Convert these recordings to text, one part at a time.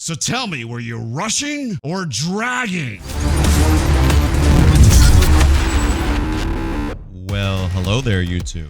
So tell me, were you rushing or dragging? Well, hello there, YouTube.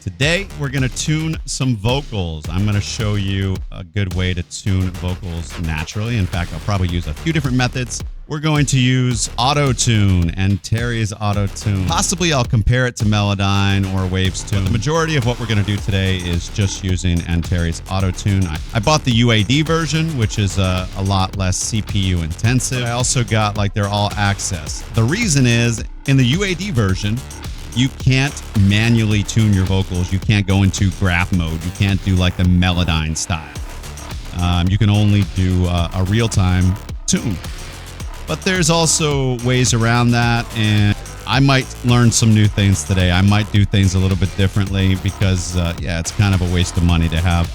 Today, we're going to tune some vocals. I'm going to show you a good way to tune vocals naturally. In fact, I'll probably use a few different methods. We're going to use Auto-Tune, Antares Auto-Tune. Possibly I'll compare it to Malone or Waveforms. The majority of what we're going to do today is just using Antares Auto-Tune. I bought the UAD version, which is a lot less CPU intensive. I also got like their all access. The reason is in the UAD version, you can't manually tune your vocals. You can't go into graph mode. You can't do like the Malone style. You can only do a real-time tune. But there's also ways around that, and I might learn some new things today. I might do things a little bit differently because, yeah, it's kind of a waste of money to have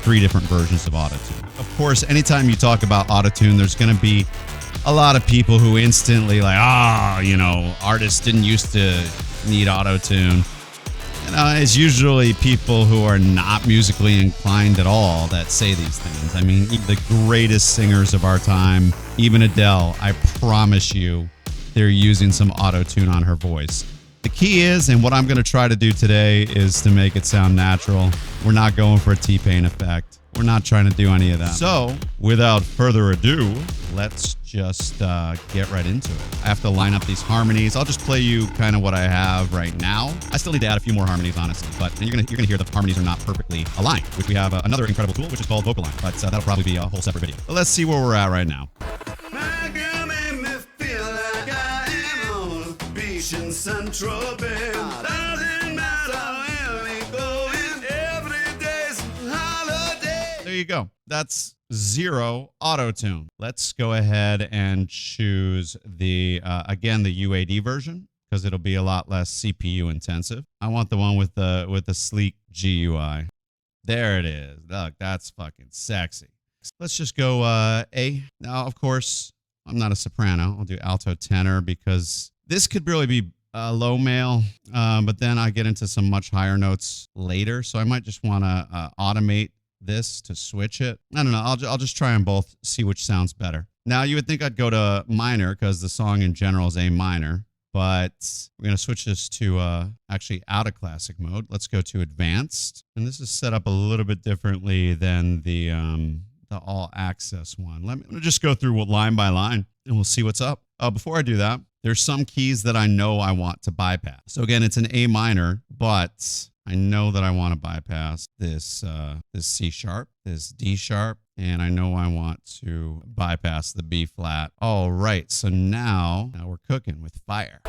3 different versions of Auto-Tune. Of course, anytime you talk about Auto-Tune, there's going to be a lot of people who instantly like, artists didn't used to need Auto-Tune. It's usually people who are not musically inclined at all that say these things. I mean, the greatest singers of our time, even Adele, I promise you, they're using some Auto-Tune on her voice. The key is, and what I'm going to try to do today is to make it sound natural. We're not going for a T-Pain effect. We're not trying to do any of that. So, without further ado, let's just get right into it. I have to line up these harmonies. I'll just play you kind of what I have right now. I still need to add a few more harmonies, honestly, but you're gonna hear the harmonies are not perfectly aligned, which we have another incredible tool, which is called Vocal Line, but that'll probably be a whole separate video. But let's see where we're at right now. Central Bay. Doesn't matter where we go, every day's holiday. There you go. That's 0 Auto-Tune. Let's go ahead and choose the again the UAD version because it'll be a lot less CPU intensive. I want the one with the sleek GUI. There it is. Look, that's fucking sexy. Let's just go A. Now, of course, I'm not a soprano. I'll do alto tenor because this could really be low male, but then I get into some much higher notes later, so I might just want to automate this to switch it. I don't know. I'll just try them both, see which sounds better. Now, you would think I'd go to minor because the song in general is A minor, but we're going to switch this to actually out of classic mode. Let's go to advanced, and this is set up a little bit differently than the all access one. Let me just go through line by line, and we'll see what's up. Before I do that, there's some keys that I know I want to bypass. So again, it's an A minor, but I know that I want to bypass this C sharp, this D sharp, and I know I want to bypass the B flat. All right, so now we're cooking with fire.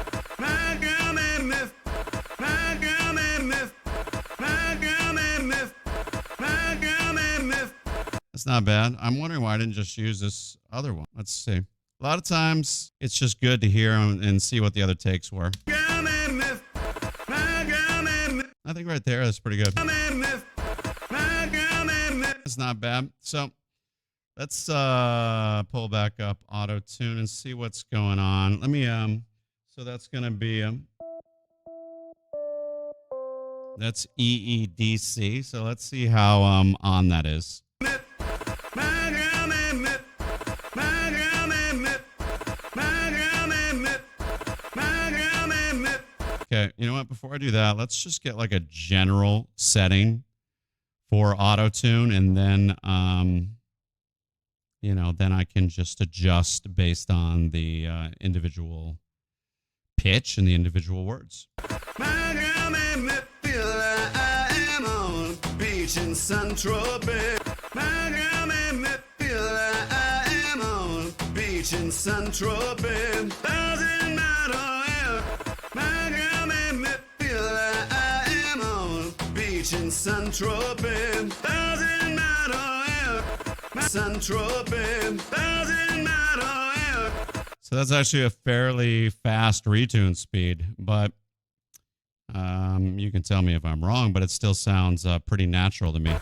That's not bad. I'm wondering why I didn't just use this other one. Let's see. A lot of times, it's just good to hear and see what the other takes were. I think right there, that's pretty good. It's not bad. So, let's pull back up Auto-Tune and see what's going on. Let me, so that's going to be, that's EEDC. So, let's see how on that is. Okay, you know what? Before I do that, let's just get like a general setting for Auto-Tune, and then, then I can just adjust based on the individual pitch and the individual words. Central Bay. Doesn't matter in Central Bay. Doesn't matter Central Bay. Doesn't matter. So that's actually a fairly fast retune speed, but you can tell me if I'm wrong, but it still sounds pretty natural to me.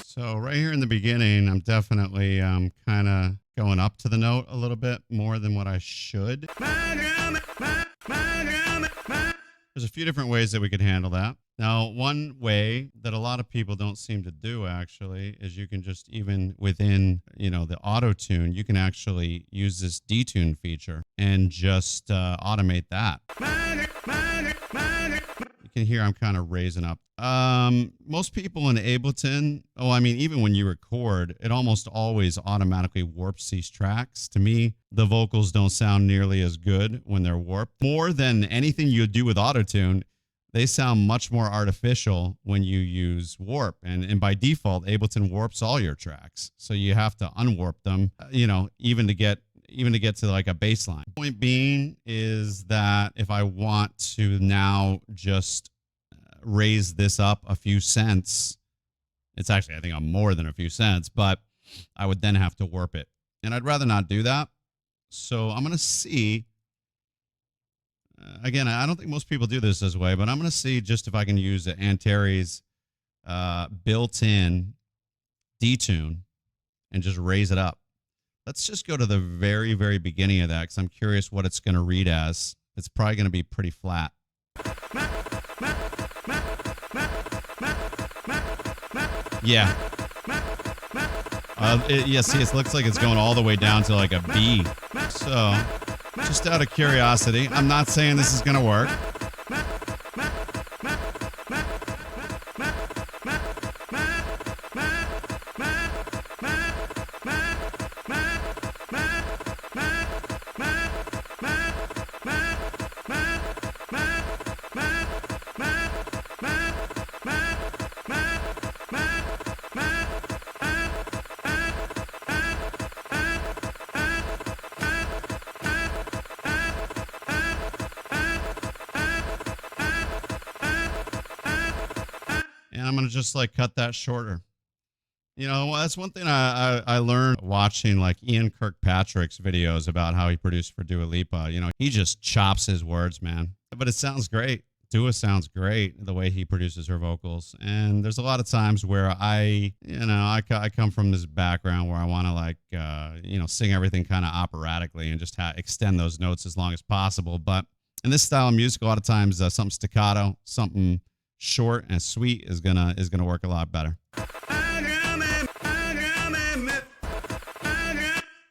So right here in the beginning, I'm definitely kind of going up to the note a little bit more than what I should. There's a few different ways that we could handle that. Now, one way that a lot of people don't seem to do actually is you can just even within, the auto tune, you can actually use this detune feature and just automate that. You can hear I'm kind of raising up. Most people in Ableton, even when you record, it almost always automatically warps these tracks. To me, the vocals don't sound nearly as good when they're warped. More than anything you do with autotune, they sound much more artificial when you use warp. And by default, Ableton warps all your tracks. So you have to unwarp them, even to get to like a baseline. Point being is that if I want to now just raise this up a few cents, it's actually, I think I'm more than a few cents, but I would then have to warp it. And I'd rather not do that. So I'm going to see. Again, I don't think most people do this way, but I'm going to see just if I can use the Antares built-in detune and just raise it up. Let's just go to the very, very beginning of that because I'm curious what it's going to read as. It's probably going to be pretty flat. Yeah. See, it looks like it's going all the way down to like a B. So, just out of curiosity, I'm not saying this is going to work. And I'm going to just like cut that shorter. That's one thing I learned watching like Ian Kirkpatrick's videos about how he produced for Dua Lipa. He just chops his words, man. But it sounds great. Dua sounds great the way he produces her vocals. And there's a lot of times where I come from this background where I want to like, sing everything kind of operatically and just extend those notes as long as possible. But in this style of music, a lot of times something staccato, something short and sweet is gonna work a lot better.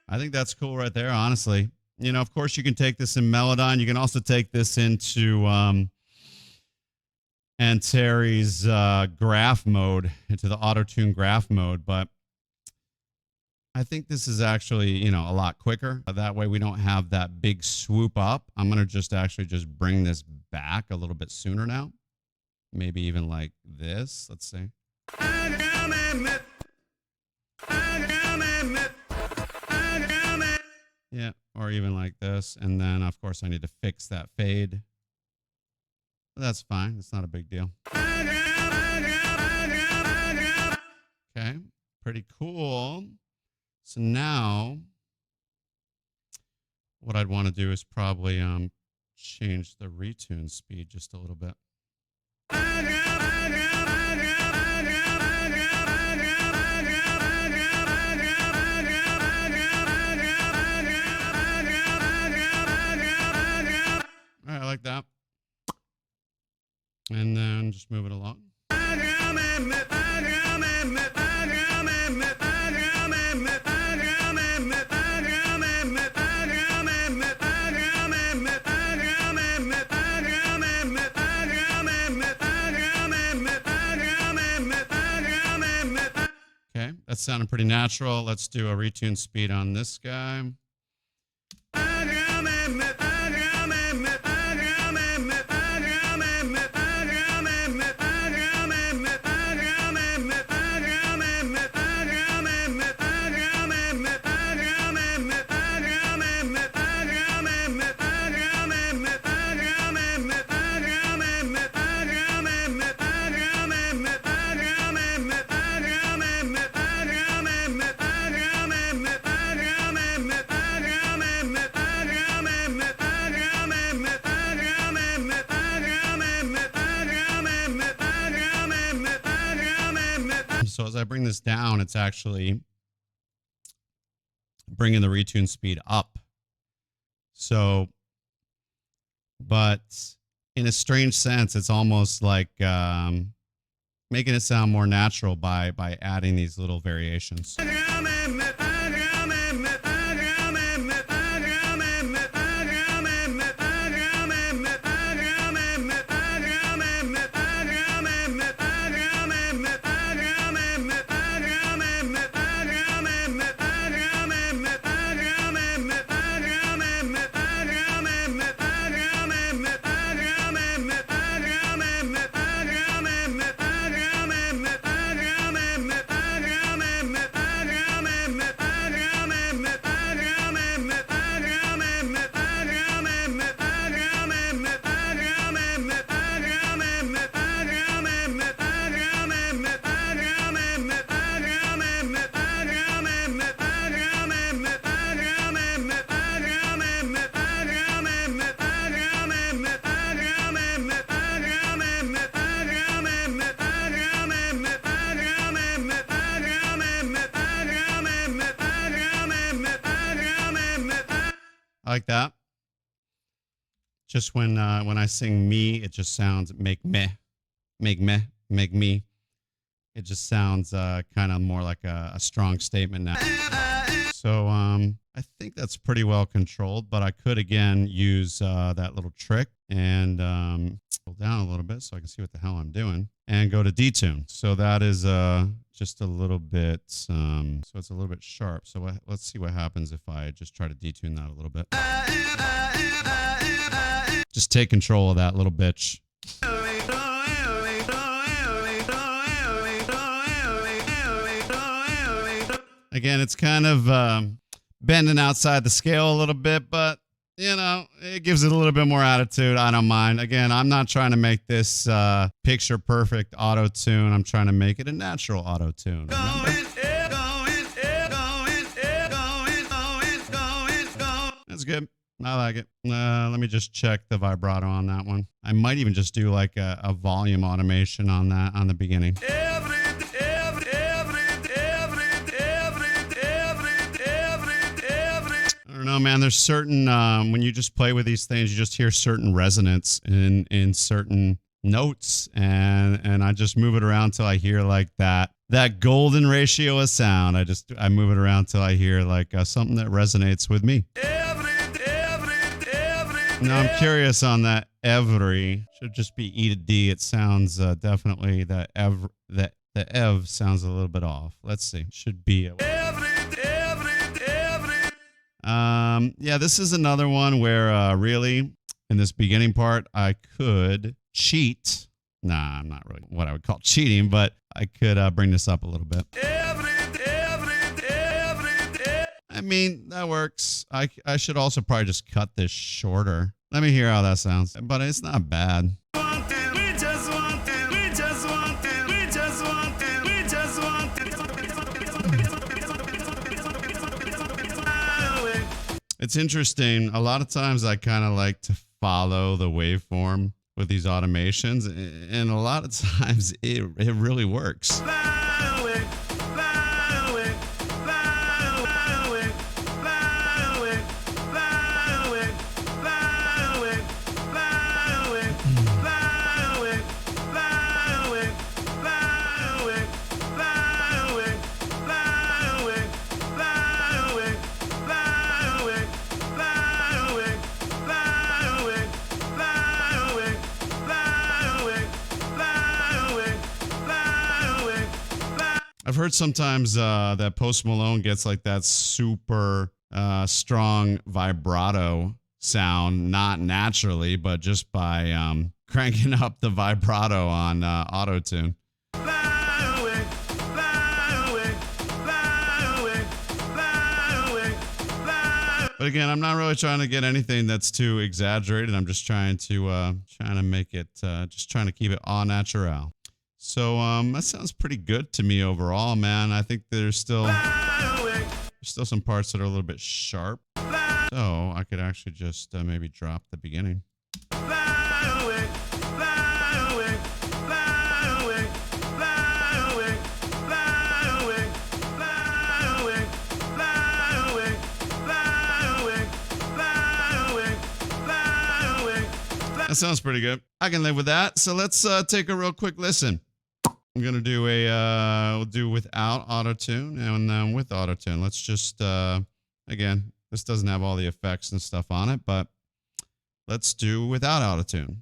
I think that's cool right there, honestly. Of course, you can take this in Melodyne. You can also take this into Antares graph mode, into the auto-tune graph mode. But I think this is actually, a lot quicker. That way we don't have that big swoop up. I'm going to just bring this back a little bit sooner now. Maybe even like this. Let's see. Yeah, or even like this. And then, of course, I need to fix that fade. But that's fine. It's not a big deal. Okay, pretty cool. So now, what I'd want to do is probably change the retune speed just a little bit. All right, I like that. And then just move it along. Okay, that's sounding pretty natural. Let's do a retune speed on this guy. So as I bring this down, it's actually bringing the retune speed up. So, but in a strange sense, it's almost like making it sound more natural by adding these little variations. Like that. Just when I sing me, it just sounds make me. It just sounds kind of more like a strong statement now. So I think that's pretty well controlled, but I could again use that little trick and pull down a little bit so I can see what the hell I'm doing and go to detune. So that is just a little bit, so it's a little bit sharp. So let's see what happens if I just try to detune that a little bit. Just take control of that little bitch. Again, it's kind of bending outside the scale a little bit, but you know, it gives it a little bit more attitude. I don't mind. Again, I'm not trying to make this picture perfect auto-tune. I'm trying to make it a natural auto-tune. That's good. I like it. Let me just check the vibrato on that one. I might even just do like a volume automation on that on the beginning. I don't know, man. There's certain when you just play with these things, you just hear certain resonance in certain notes, and I just move it around till I hear like that golden ratio of sound. I move it around till I hear like something that resonates with me. Now I'm curious on that every. Should just be E to D. It sounds definitely that the ev sounds a little bit off. Let's see. Should be yeah, this is another one where really in this beginning part I could cheat. Nah, I'm not really what I would call cheating, but I could bring this up a little bit. I mean, that works. I should also probably just cut this shorter. Let me hear how that sounds. But it's not bad. It's interesting. A lot of times I kind of like to follow the waveform with these automations, and a lot of times it really works. I've heard sometimes that Post Malone gets like that super strong vibrato sound, not naturally, but just by cranking up the vibrato on auto-tune. But again, I'm not really trying to get anything that's too exaggerated. I'm just trying to make it, just trying to keep it au naturel. So that sounds pretty good to me overall, man. I think there's still some parts that are a little bit sharp. So I could actually just maybe drop the beginning. That sounds pretty good. I can live with that. So let's take a real quick listen. I'm gonna do we'll do without auto-tune and then with auto-tune. Let's just again, this doesn't have all the effects and stuff on it, but let's do without auto-tune.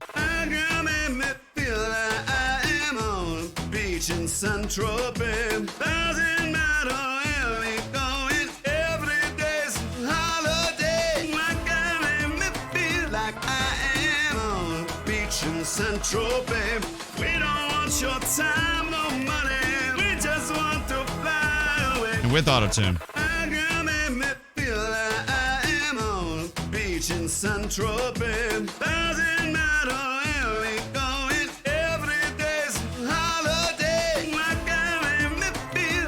In Central Bay, doesn't matter where we going. Every day's a holiday. Like I make me feel like I am on a beach in Central Bay. We don't want your time, no money. We just want to fly away. And with auto-tune. I make me feel like I am on a beach in Central Bay. Doesn't matter where we going. Every day's a holiday.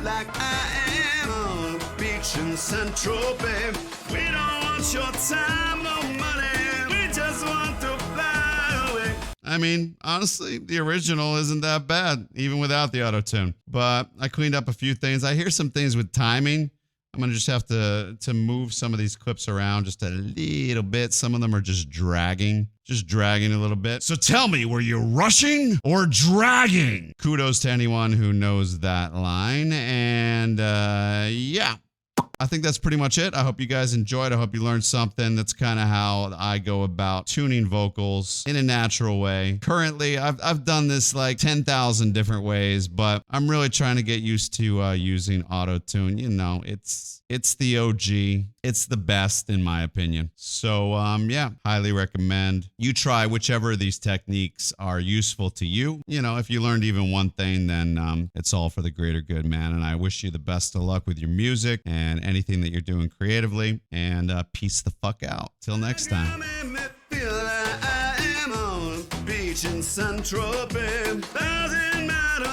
Like I am on a beach in Central Bay. We don't want your time, no money. We just want to fly away. I mean, honestly, the original isn't that bad, even without the auto-tune. But I cleaned up a few things. I hear some things with timing. I'm going to just have to move some of these clips around just a little bit. Some of them are just dragging a little bit. So tell me, were you rushing or dragging? Kudos to anyone who knows that line. And yeah, I think that's pretty much it. I hope you guys enjoyed. I hope you learned something. That's kind of how I go about tuning vocals in a natural way. Currently, I've done this like 10,000 different ways, but I'm really trying to get used to using auto-tune. You know, it's the OG. It's the best in my opinion. So yeah, highly recommend you try whichever of these techniques are useful to you. You know, if you learned even one thing, then it's all for the greater good, man. And I wish you the best of luck with your music and anything that you're doing creatively. And peace the fuck out. Till next time. In Central Bay, doesn't matter